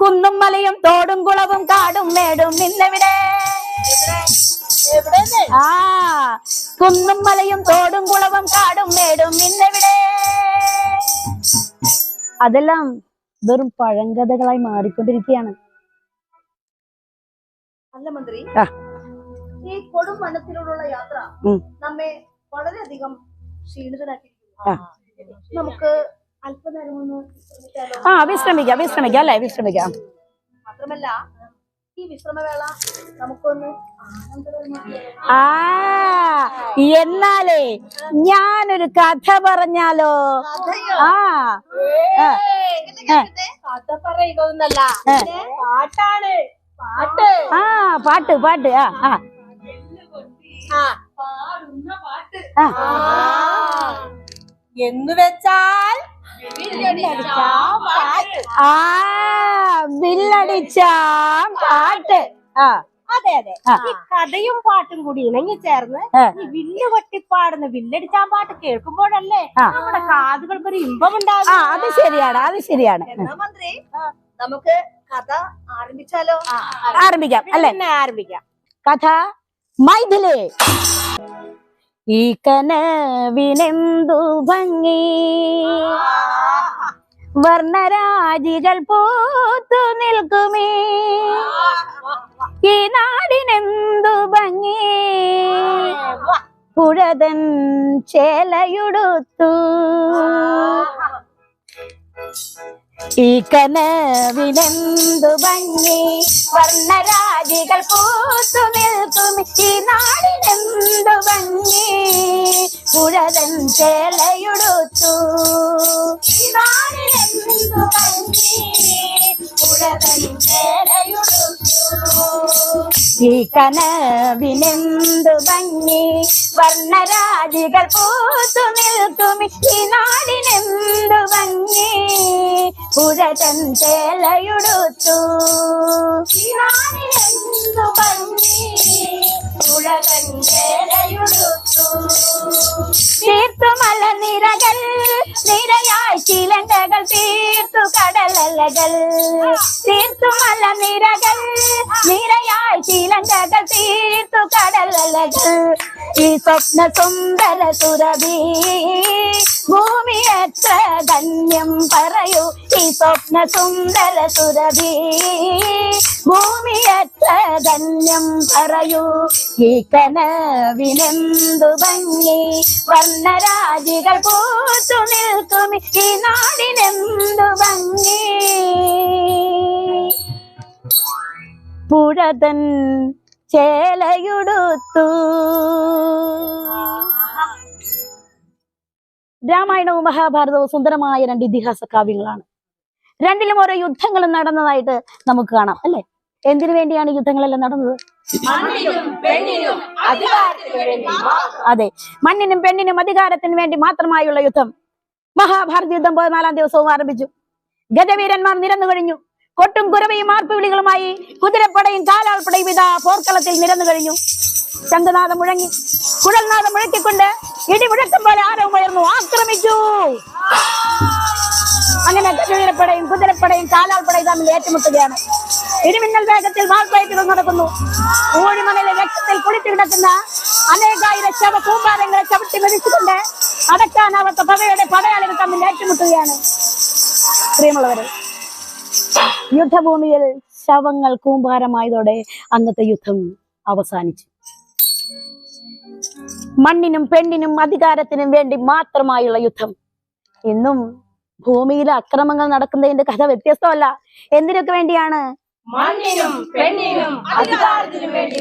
കുന്നും മലയും തോടും കുളവും കാടും മേടും ഇന്നെവിടെ? ആ കുന്നും മലയും തോടും കുളവും കാടും മേടും ഇന്നെവിടെ? അതെല്ലാം വെറും പഴങ്കഥകളായി മാറിക്കൊണ്ടിരിക്കുകയാണ്. അല്ല മന്ത്രി, ഈ കൊടും വനത്തിലൂടെയുള്ള യാത്ര നമ്മെ വളരെയധികം ക്ഷീണിതരാക്കിയിരിക്കുന്നു. നമുക്ക് അല്പനേരം ഒന്ന് വിശ്രമിക്കാം അല്ലെ? വിശ്രമിക്കാം. മാത്രമല്ല ഈ വിശ്രമവേള നമുക്കൊന്ന് എന്നാലേ ഞാനൊരു കഥ പറഞ്ഞാലോ? കഥ പറയുന്നല്ല, പാട്ടാണ്. പാട്ട് എന്ന് വെച്ചാൽ വില്ലടിച്ച പാട്ട്. അതെ അതെ, ഈ കഥയും പാട്ടും കൂടി ഇണങ്ങി ചേർന്ന് ഈ വില്ല് കൊട്ടിപ്പാടുന്ന വില്ലടിച്ചാൻ പാട്ട് കേൾക്കുമ്പോഴല്ലേ നമ്മുടെ കാതുകൾക്കൊരു ഇമ്പമുണ്ടാകും. അത് ശരിയാണ്. എന്നാ മന്ത്രി, നമുക്ക് കഥ ആരംഭിച്ചാലോ? ആരംഭിക്കാം അല്ലേ? ആരംഭിക്കാം. കഥ മൈഥിലി. ഈ കനവിനെന്തു ഭംഗി, വർണ്ണരാജികൾ പൂത്തു നിൽക്കുമേ. ഈ നാടിനെന്തു ഭംഗി, പുഴതൻ ചേലയുടുത്തു. ഈ കനവിനെന്തു ഭംഗി, വർണ്ണരാജികൾ പൂത്തു നിൽക്കുമേ. ഈ നാടിനെന്തു ഭംഗി, പുഴതൻ ചേലയുടുത്തു. ഈ നാടിനെന്തു ഭംഗി, പുഴതൻ ചേലയുടുത്തു. ഈ കനവിനെന്തു ഭംഗി, വർണ്ണരാജികൾ പൂത്തു നിൽക്കുമേ. ഈ നാടിനെന്തു ഭംഗി, പുഴതൻ ചേലയുടുത്തു. ഈ നാടിനെന്തു ഭംഗി, പുഴതൻ ചേലയുടുത്തു. തീർത്തുമല നിരകൾ നിരയായി ചിലങ്കകൾ തീർത്തു കടലലകൾ. തീർത്തുമല നിരകൾ നിരയായി ചിലങ്കകൾ തീർത്തു കടലലകൾ. ഈ സ്വപ്ന സുന്ദര സുരഭി ഭൂമി എത്ര ധന്യം പറയൂ. ഈ സ്വപ്ന സുന്ദര സുരഭി ഭൂമി എത്ര ധന്യം പറയൂ. ഈ കനവിനെന്തു ഭംഗി, വർണ്ണരാജികൾ പൂത്തു നിൽക്കും. ഈ നാടിനെന്തു ഭംഗി, പുഴതൻ ചേലയുടുത്തു. രാമായണവും മഹാഭാരതവും സുന്ദരമായ രണ്ട് ഇതിഹാസ കാവ്യങ്ങളാണ്. രണ്ടിലും ഓരോ യുദ്ധങ്ങളും നടന്നതായിട്ട് നമുക്ക് കാണാം അല്ലെ? എന്തിനു വേണ്ടിയാണ് യുദ്ധങ്ങളെല്ലാം നടന്നത്? അതെ, മണ്ണിനും പെണ്ണിനും അധികാരത്തിനും വേണ്ടി മാത്രമായുള്ള യുദ്ധം. മഹാഭാരത യുദ്ധം 14 ദിവസവും ആരംഭിച്ചു. ഗജവീരന്മാർ നിരന്നു കഴിഞ്ഞു. കൊട്ടും കുരവയും ആർപ്പുവിളികളുമായി കുതിരപ്പടയും കാലാൾപ്പടയും ഇതാ പോർക്കളത്തിൽ നിരന്നു കഴിഞ്ഞു. ശംഖനാഥം മുഴങ്ങി, കുഴൽനാഥം മുഴക്കിക്കൊണ്ട് ഇടിമുഴക്കം പോലെ ആരവം ഉയർന്നു. ആക്രമിച്ചു. അങ്ങനെ ഗജവീരപ്പടയും കുതിരപ്പടയും കാലാൾപ്പടയും തമ്മിൽ ഏറ്റുമുട്ടുകയാണ്. ഇടിമിന്നൽ വേഗത്തിൽ വാൾപ്പയറ്റുകൾ നടക്കുന്നു. ഊഴിമണയിലെ രക്തത്തിൽ കുളിച്ചു കിടക്കുന്ന അനേകായിരം ശവ കൂമ്പാരങ്ങളെ ചവിട്ടി മെതിച്ചുകൊണ്ട് അടക്കാനാവാത്ത പകയുടെ പടയാളികൾ തമ്മിൽ ഏറ്റുമുട്ടുകയാണ്. പ്രിയമുള്ളവരെ, യുദ്ധഭൂമിയിൽ ശവങ്ങൾ കൂമ്പാരമായതോടെ അന്നത്തെ യുദ്ധം അവസാനിച്ചു. മണ്ണിനും പെണ്ണിനും അധികാരത്തിനും വേണ്ടി മാത്രമായുള്ള യുദ്ധം. ഇന്നും ഭൂമിയിലെ അക്രമങ്ങൾ നടക്കുന്നതിന്റെ കഥ വ്യത്യസ്തമല്ല. എന്തിനൊക്കെ വേണ്ടിയാണ്? മണ്ണിനും പെണ്ണിനും അധികാരത്തിനും വേണ്ടി.